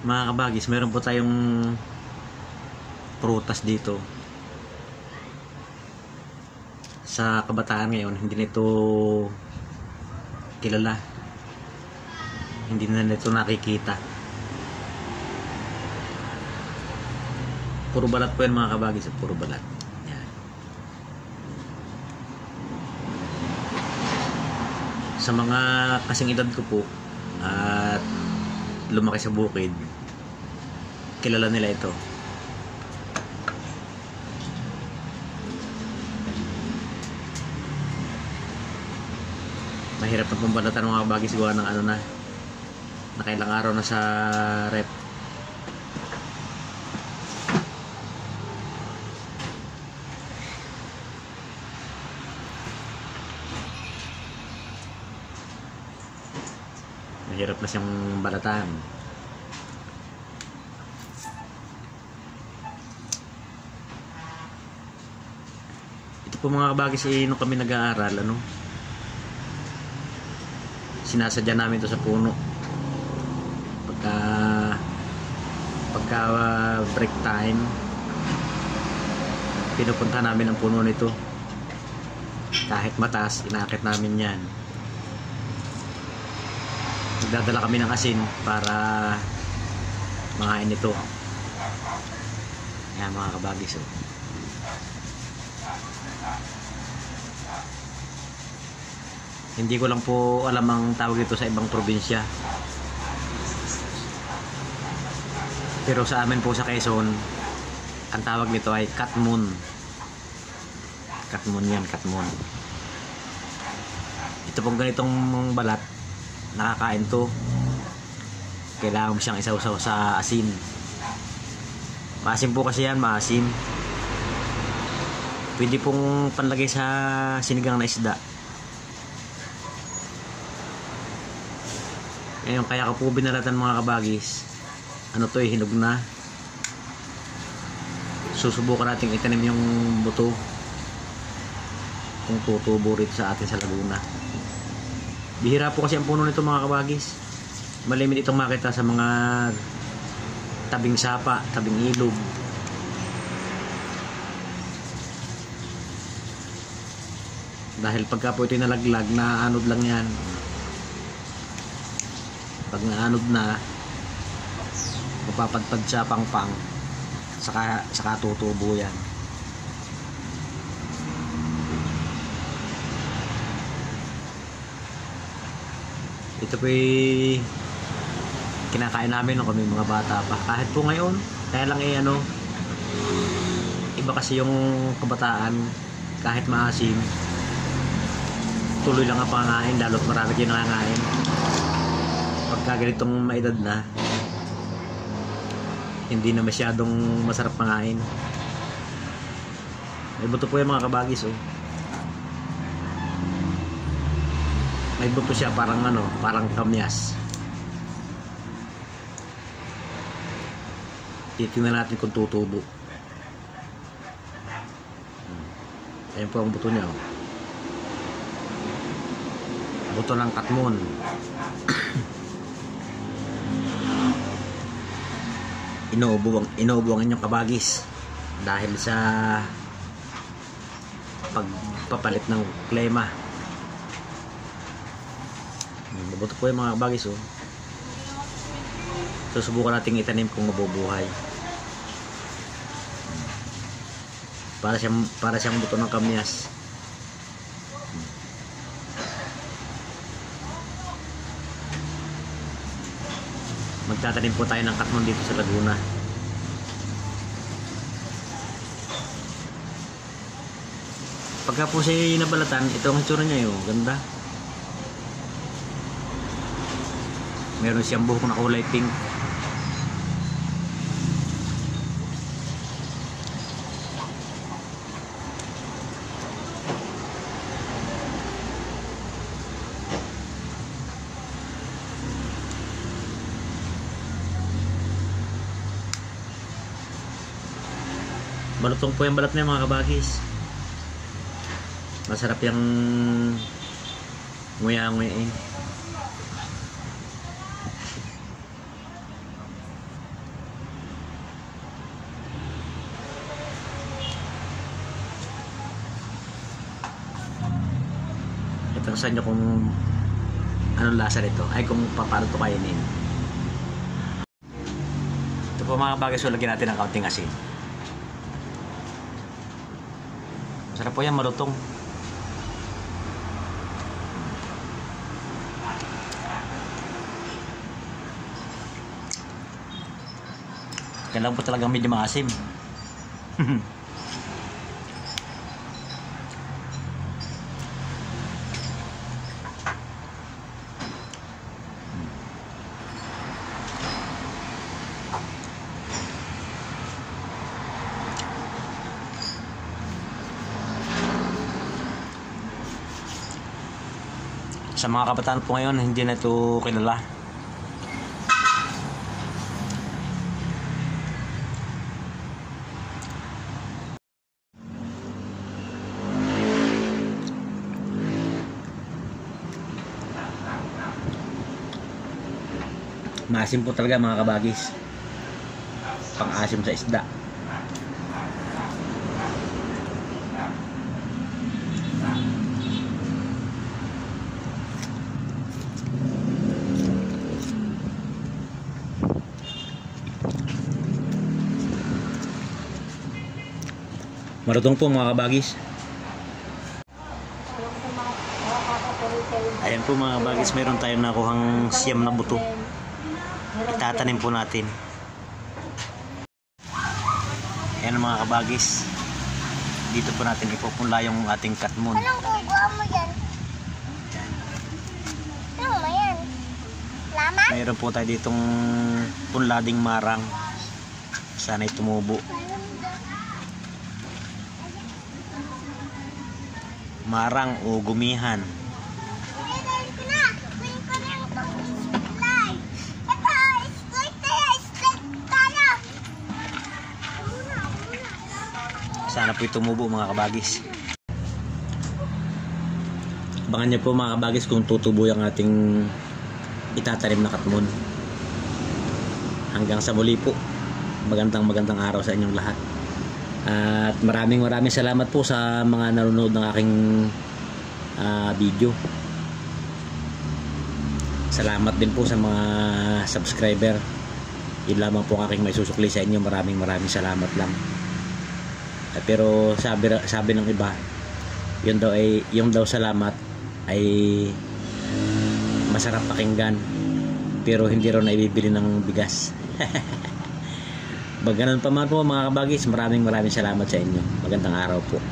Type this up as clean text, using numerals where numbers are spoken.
Mga kabagis, meron po tayong prutas dito. Sa kabataan ngayon, hindi nito kilala. Hindi na nito nakikita. Puro balat po yan mga kabagis, puro balat. Yan. Sa mga kasing edad ko po at lumaki sa bukid, kilala nila ito. Mahirap na pambalatan mga kabagis gawa ng ano na nakailang araw na sa rep. Mahirap na siyang balatan. Ito po mga kabagis, nung kami nag-aaral, sinasadya namin to sa puno. Pagka break time, pinupunta namin ang puno nito. Kahit mataas, inaakit namin yan. Nagdadala kami ng asin para mangain ito. Ayan mga kabagis. Hindi ko lang po alam ang tawag ito sa ibang probinsya. Pero sa amin po sa Quezon, ang tawag nito ay katmun. Katmun yan, katmun. Ito pong ganitong balat, nakakain to. Kailangan mo siyang isawsaw sa asin. Maasim po kasi yan, maasim. Pwede pong panlagay sa sinigang na isda. Ngayon, kaya ko po binalatan mga kabagis. Ano to, hinog na. Susubukan natin itanim yung buto kung tutubo rito sa atin sa Laguna. Bihira po kasi ang puno nito mga kabagis. Malimit itong makita sa mga tabing sapa, tabing ilog. Dahil pagka po ito nalaglag, naanod lang yan. Pag naanod na, mapapadpad siya pang-pang, saka tutubo yan. Ito po kinakain namin nung kami mga bata pa. Kahit po ngayon, kaya lang iba kasi yung kabataan, kahit maasim, tuloy lang ang pangangain, lalo't marami din nangangain. Pagka ganitong maedad na, hindi na masyadong masarap pangain. May buto po yung mga kabagis. May buto siya parang kamyas. Titingnan natin kung tutubo. Ayan po ang buto niya. Buto ng katmon. Inuubo ang inyong kabagis dahil sa pagpapalit ng klima. Mabuto po yung mga kabagis. Susubukan natin itanim kung mabubuhay. Para siyang buto ng kamyas. Magtatanim po tayo ng katmon dito sa Laguna. Pagka po siya nabalatan, ito ang itsura niya yun. Ganda. Meron siyang buhok na kulay pink. Malutong po yung balat niya mga kabagis. Masarap yung nguya-nguyain. ko sa inyo kung anong lasa nito, ay kung paano ito kainin. Ito po mga kabagis, so lagyan natin ng kaunting asin. Masarap po yan, malutong. Kailangan po talagang medyo maasim. Sa mga kabataan po ngayon, hindi na ito kilala. Maasim po talaga mga kabagis. Pang-asim sa isda. Marutong po mga kabagis. Ayan po mga kabagis, mayroon tayong nakuhang siyam na buto. Itatanim po natin. Ayan mga kabagis. Dito po natin ipupunla yung ating katmon. Anong kukuha mo yan? Ano mo yan? Lama? Mayroon po tayo ditong punlading marang. Sana'y tumubo. Marang o gumihan. Sana po tumubo mga kabagis. Abangan niyo po mga kabagis kung tutubo yung ating itatanim na katmon. Hanggang sa muli po. Magandang araw sa inyong lahat. At maraming salamat po sa mga nanonood ng aking video. Salamat din po sa mga subscriber. Yun lamang po aking may susukli sa inyo. Maraming salamat lang. Pero sabi ng iba, yung daw salamat ay masarap pakinggan, pero hindi raw naibibili ng bigas. Ganun pa man po mga kabagis, maraming salamat sa inyo. Magandang araw po.